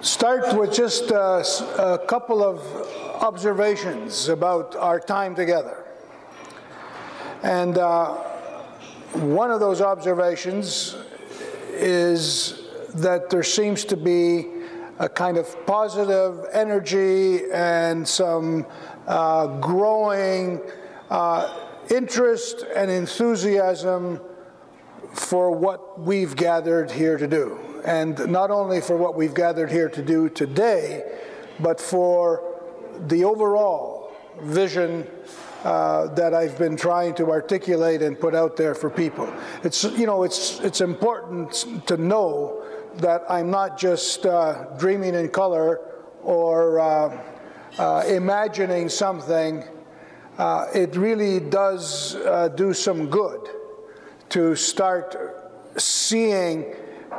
start with just a couple of observations about our time together. And one of those observations is that there seems to be a kind of positive energy and some growing interest and enthusiasm for what we've gathered here to do. And not only for what we've gathered here to do today, but for the overall vision that I've been trying to articulate and put out there for people. It's, you know, it's important to know that I'm not just dreaming in color or imagining something. It really does do some good to start seeing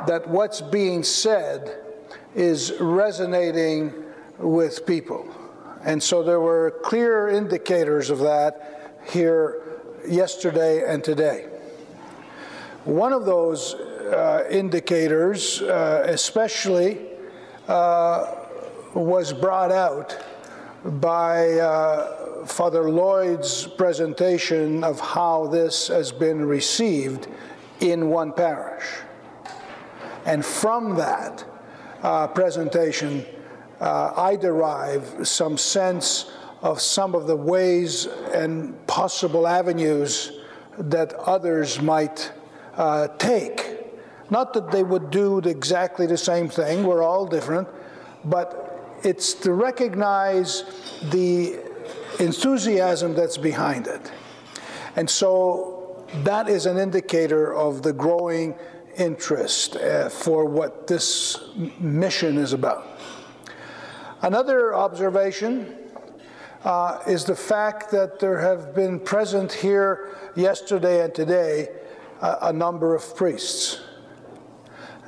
that what's being said is resonating with people. And so there were clear indicators of that here yesterday and today. One of those indicators especially was brought out by Father Lloyd's presentation of how this has been received in one parish. And from that presentation, I derive some sense of some of the ways and possible avenues that others might take. Not that they would do exactly the same thing, we're all different, but it's to recognize the enthusiasm that's behind it. And so that is an indicator of the growing interest for what this mission is about. Another observation is the fact that there have been present here yesterday and today a number of priests.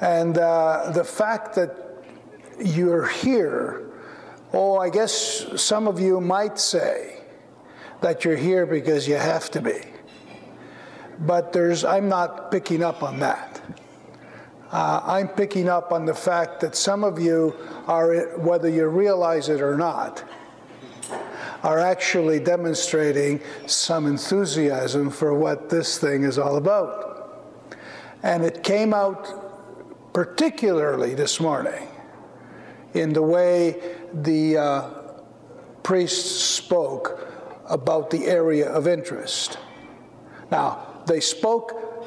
And the fact that you're here, oh, I guess some of you might say that you're here because you have to be. But I'm not picking up on that. I'm picking up on the fact that some of you are, whether you realize it or not, are actually demonstrating some enthusiasm for what this thing is all about. And it came out particularly this morning in the way the priests spoke about the area of interest. Now, they spoke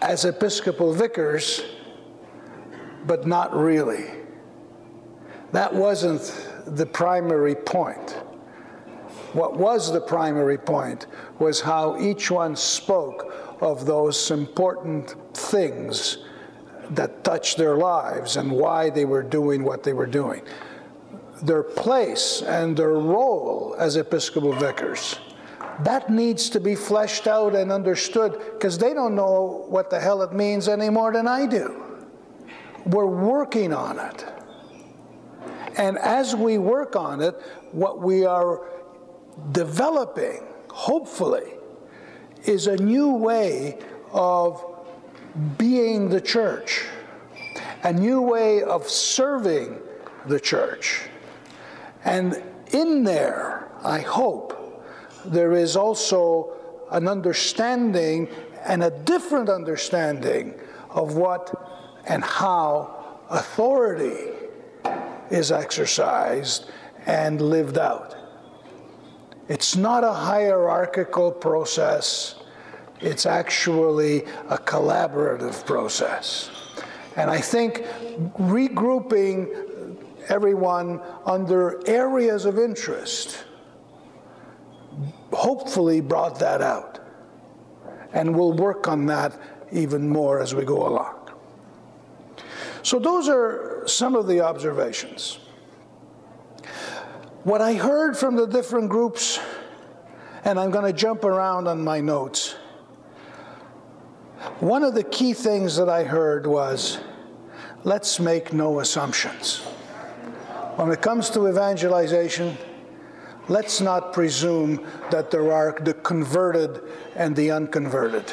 as Episcopal vicars, but not really. That wasn't the primary point. What was the primary point was how each one spoke of those important things that touched their lives and why they were doing what they were doing. Their place and their role as Episcopal vicars, that needs to be fleshed out and understood, because they don't know what the hell it means any more than I do. We're working on it. And as we work on it, what we are developing, hopefully, is a new way of being the church, a new way of serving the church. And in there, I hope, there is also an understanding and a different understanding of what and how authority is exercised and lived out. It's not a hierarchical process. It's actually a collaborative process. And I think regrouping everyone under areas of interest hopefully brought that out. And we'll work on that even more as we go along. So those are some of the observations. What I heard from the different groups, and I'm going to jump around on my notes, one of the key things that I heard was, let's make no assumptions. When it comes to evangelization, let's not presume that there are the converted and the unconverted.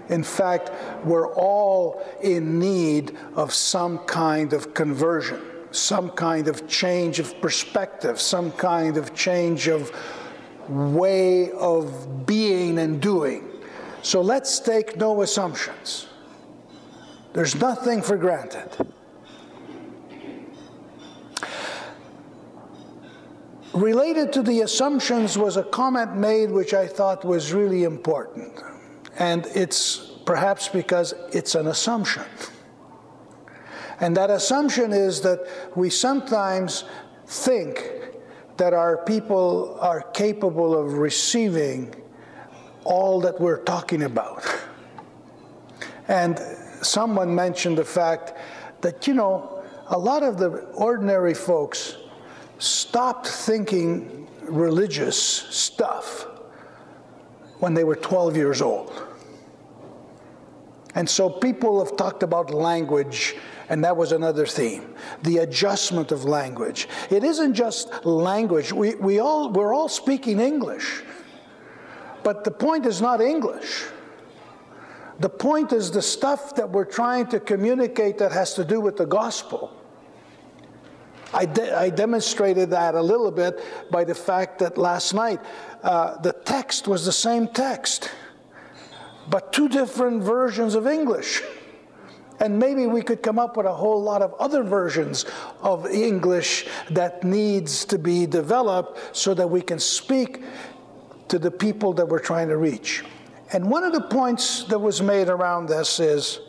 In fact, we're all in need of some kind of conversion. some kind of change of perspective, some kind of change of way of being and doing. So let's take no assumptions. There's nothing for granted. Related to the assumptions was a comment made which I thought was really important. And it's perhaps because it's an assumption. And that assumption is that we sometimes think that our people are capable of receiving all that we're talking about. And someone mentioned the fact that, you know, a lot of the ordinary folks stopped thinking religious stuff when they were 12 years old. And so people have talked about language, and that was another theme, the adjustment of language. It isn't just language. We're all speaking English, but the point is not English. The point is the stuff that we're trying to communicate that has to do with the gospel. I demonstrated that a little bit by the fact that last night the text was the same text, but two different versions of English. And maybe we could come up with a whole lot of other versions of English that needs to be developed so that we can speak to the people that we're trying to reach. And one of the points that was made around this is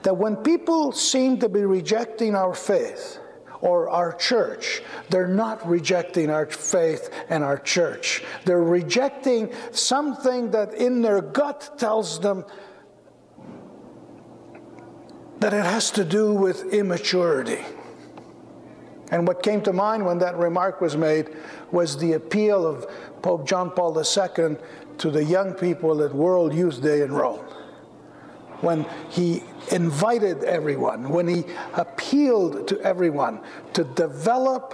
that when people seem to be rejecting our faith or our church, they're not rejecting our faith and our church. They're rejecting something that in their gut tells them that it has to do with immaturity. And what came to mind when that remark was made was the appeal of Pope John Paul II to the young people at World Youth Day in Rome, when he invited everyone, when he appealed to everyone to develop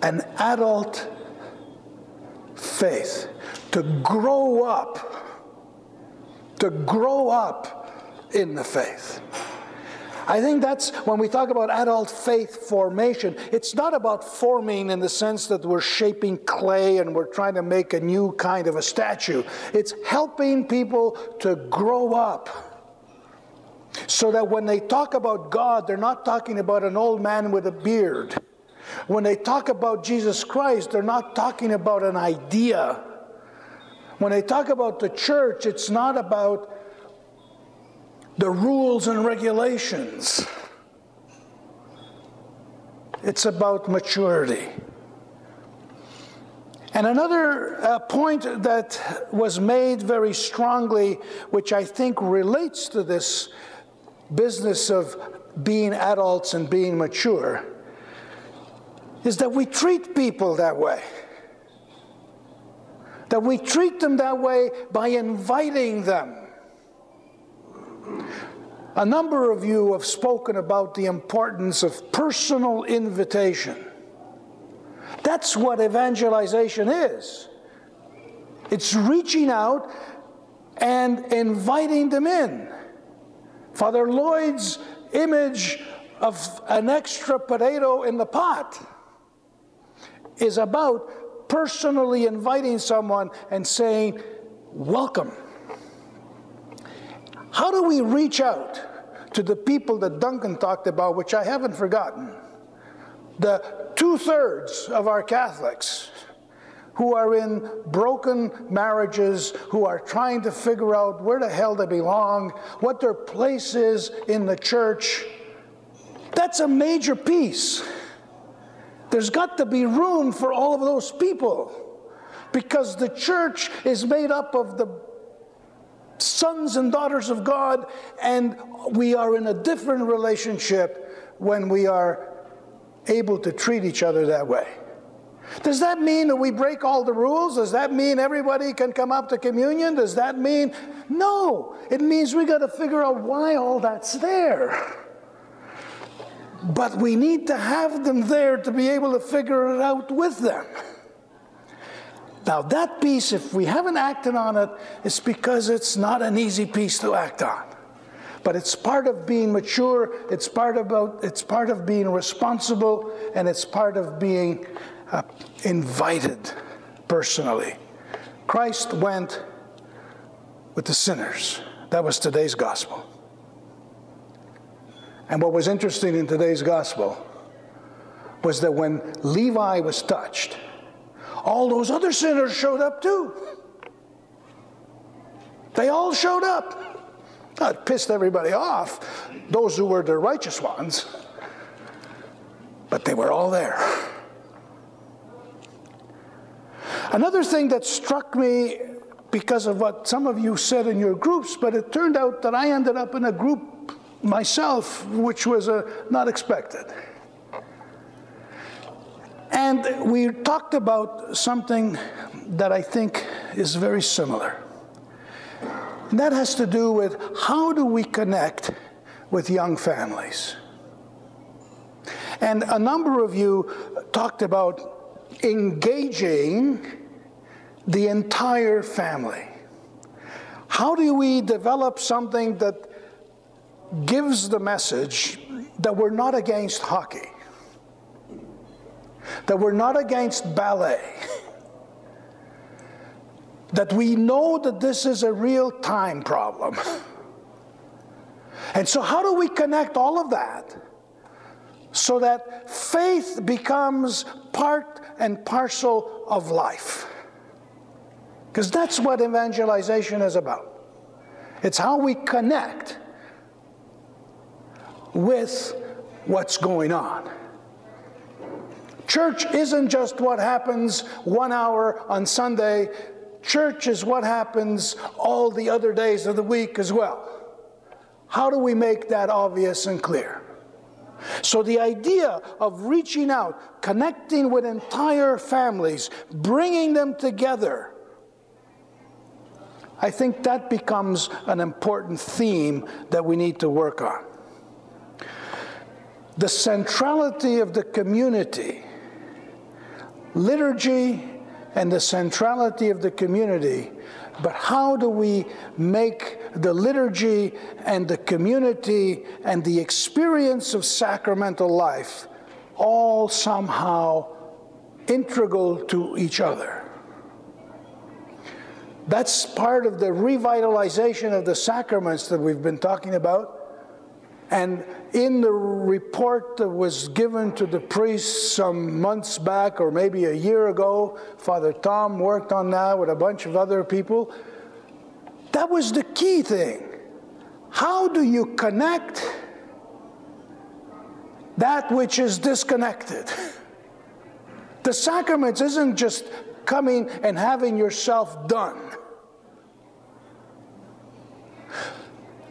an adult faith, to grow up in the faith. I think that's when we talk about adult faith formation, it's not about forming in the sense that we're shaping clay and we're trying to make a new kind of a statue. It's helping people to grow up so that when they talk about God, they're not talking about an old man with a beard. When they talk about Jesus Christ, they're not talking about an idea. When they talk about the church, it's not about the rules and regulations. It's about maturity. And another point that was made very strongly, which I think relates to this business of being adults and being mature, is that we treat people that way. That we treat them that way by inviting them. A number of you have spoken about the importance of personal invitation. That's what evangelization is. It's reaching out and inviting them in. Father Lloyd's image of an extra potato in the pot is about personally inviting someone and saying, welcome. How do we reach out to the people that Duncan talked about, which I haven't forgotten? The 2/3 of our Catholics who are in broken marriages, who are trying to figure out where the hell they belong, what their place is in the church. That's a major piece. There's got to be room for all of those people, because the church is made up of the sons and daughters of God, and we are in a different relationship when we are able to treat each other that way. Does that mean that we break all the rules? Does that mean everybody can come up to communion? Does that mean? No. It means we got to figure out why all that's there. But we need to have them there to be able to figure it out with them. Now that piece, if we haven't acted on it, it's because it's not an easy piece to act on. But it's part of being mature, it's part of being responsible, and it's part of being invited personally. Christ went with the sinners. That was today's gospel. And what was interesting in today's gospel was that when Levi was touched, all those other sinners showed up too. They all showed up. It pissed everybody off, those who were the righteous ones, but they were all there. Another thing that struck me because of what some of you said in your groups, but it turned out that I ended up in a group myself, which was not expected. And we talked about something that I think is very similar. And that has to do with how do we connect with young families. And a number of you talked about engaging the entire family. How do we develop something that gives the message that we're not against hockey, that we're not against ballet, that we know that this is a real time problem? And so how do we connect all of that so that faith becomes part and parcel of life? Because that's what evangelization is about. It's how we connect with what's going on. Church isn't just what happens 1 hour on Sunday. Church is what happens all the other days of the week as well. How do we make that obvious and clear? So the idea of reaching out, connecting with entire families, bringing them together, I think that becomes an important theme that we need to work on. The centrality of the community, liturgy and the centrality of the community, but how do we make the liturgy and the community and the experience of sacramental life all somehow integral to each other? That's part of the revitalization of the sacraments that we've been talking about. And in the report that was given to the priests some months back, or maybe a year ago, Father Tom worked on that with a bunch of other people. That was the key thing. How do you connect that which is disconnected? The sacraments isn't just coming and having yourself done.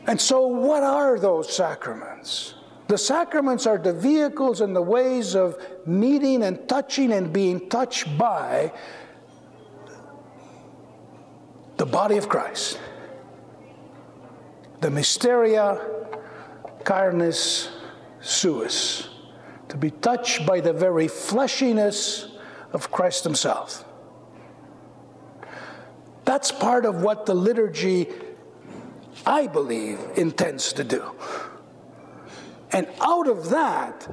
And so what are those sacraments? The sacraments are the vehicles and the ways of meeting and touching and being touched by the body of Christ. The mysteria carnis suis. To be touched by the very fleshiness of Christ himself. That's part of what the liturgy, I believe, intends to do. And out of that,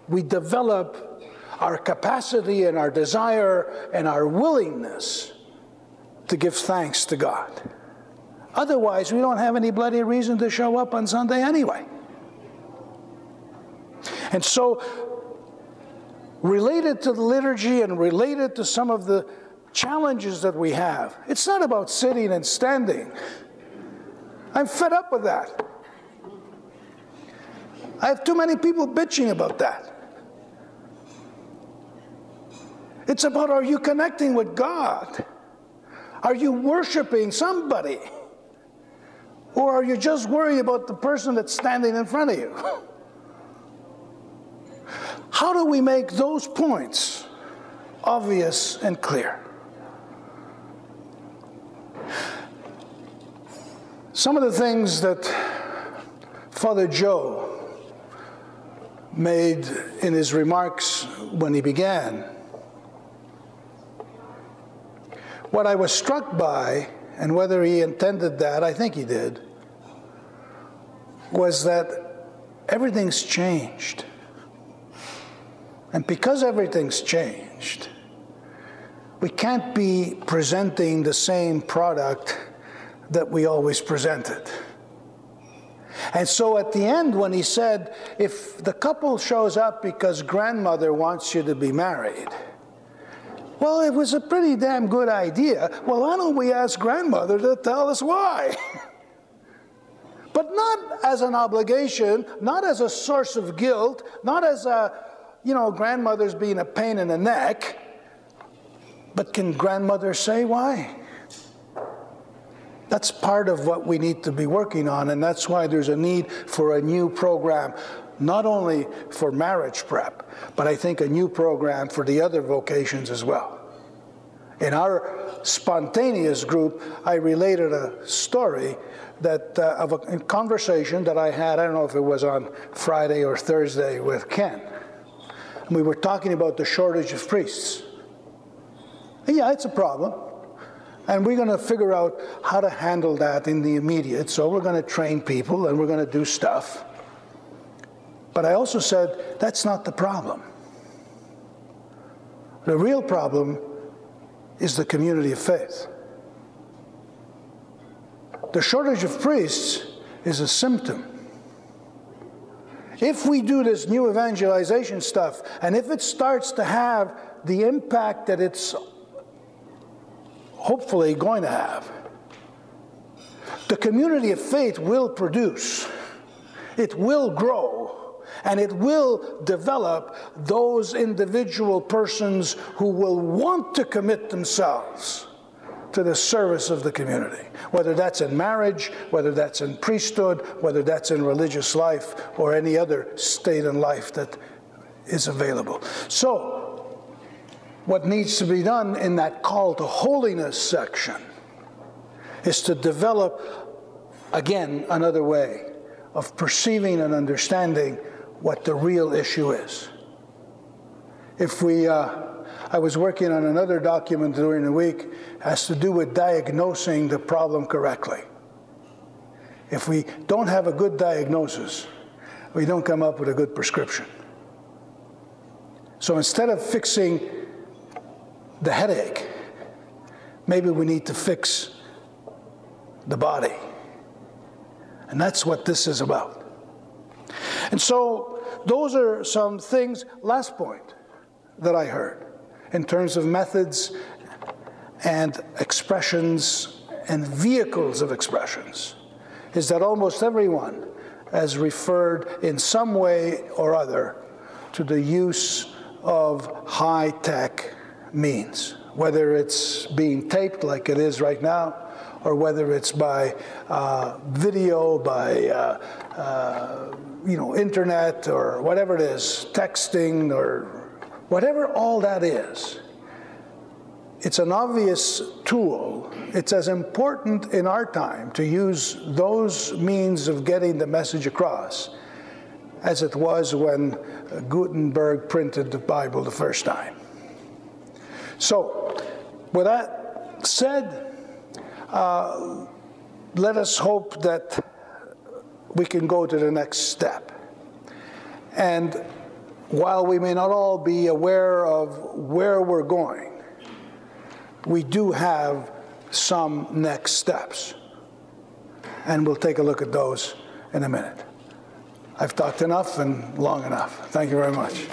we develop our capacity and our desire and our willingness to give thanks to God. Otherwise, we don't have any bloody reason to show up on Sunday anyway. And so, related to the liturgy and related to some of the challenges that we have, it's not about sitting and standing. I'm fed up with that. I have too many people bitching about that. It's about, are you connecting with God? Are you worshiping somebody? Or are you just worried about the person that's standing in front of you? How do we make those points obvious and clear? Some of the things that Father Joe made in his remarks when he began, what I was struck by, and whether he intended that, I think he did, was that everything's changed. And because everything's changed, we can't be presenting the same product that we always presented. And so at the end, when he said, if the couple shows up because grandmother wants you to be married, well, it was a pretty damn good idea. Well, why don't we ask grandmother to tell us why? But not as an obligation, not as a source of guilt, not as a, grandmother's being a pain in the neck. But can grandmother say why? That's part of what we need to be working on, and that's why there's a need for a new program, not only for marriage prep, but I think a new program for the other vocations as well. In our spontaneous group, I related a story that of a conversation that I had, I don't know if it was on Friday or Thursday, with Ken. And we were talking about the shortage of priests. Yeah, it's a problem. And we're going to figure out how to handle that in the immediate. So we're going to train people and we're going to do stuff. But I also said, that's not the problem. The real problem is the community of faith. The shortage of priests is a symptom. If we do this new evangelization stuff, and if it starts to have the impact that it's hopefully going to have, the community of faith will produce, it will grow, and it will develop those individual persons who will want to commit themselves to the service of the community, whether that's in marriage, whether that's in priesthood, whether that's in religious life, or any other state in life that is available. So, what needs to be done in that call to holiness section is to develop, again, another way of perceiving and understanding what the real issue is. I was working on another document during the week, has to do with diagnosing the problem correctly. If we don't have a good diagnosis, we don't come up with a good prescription. So instead of fixing the headache, maybe we need to fix the body. And that's what this is about. And so those are some things, last point, that I heard in terms of methods and expressions and vehicles of expressions, is that almost everyone has referred in some way or other to the use of high-tech means, whether it's being taped like it is right now, or whether it's by video, by internet, or whatever it is, texting, or whatever all that is. It's an obvious tool. It's as important in our time to use those means of getting the message across as it was when Gutenberg printed the Bible the first time. So, with that said, let us hope that we can go to the next step. And while we may not all be aware of where we're going, we do have some next steps. And we'll take a look at those in a minute. I've talked enough and long enough. Thank you very much.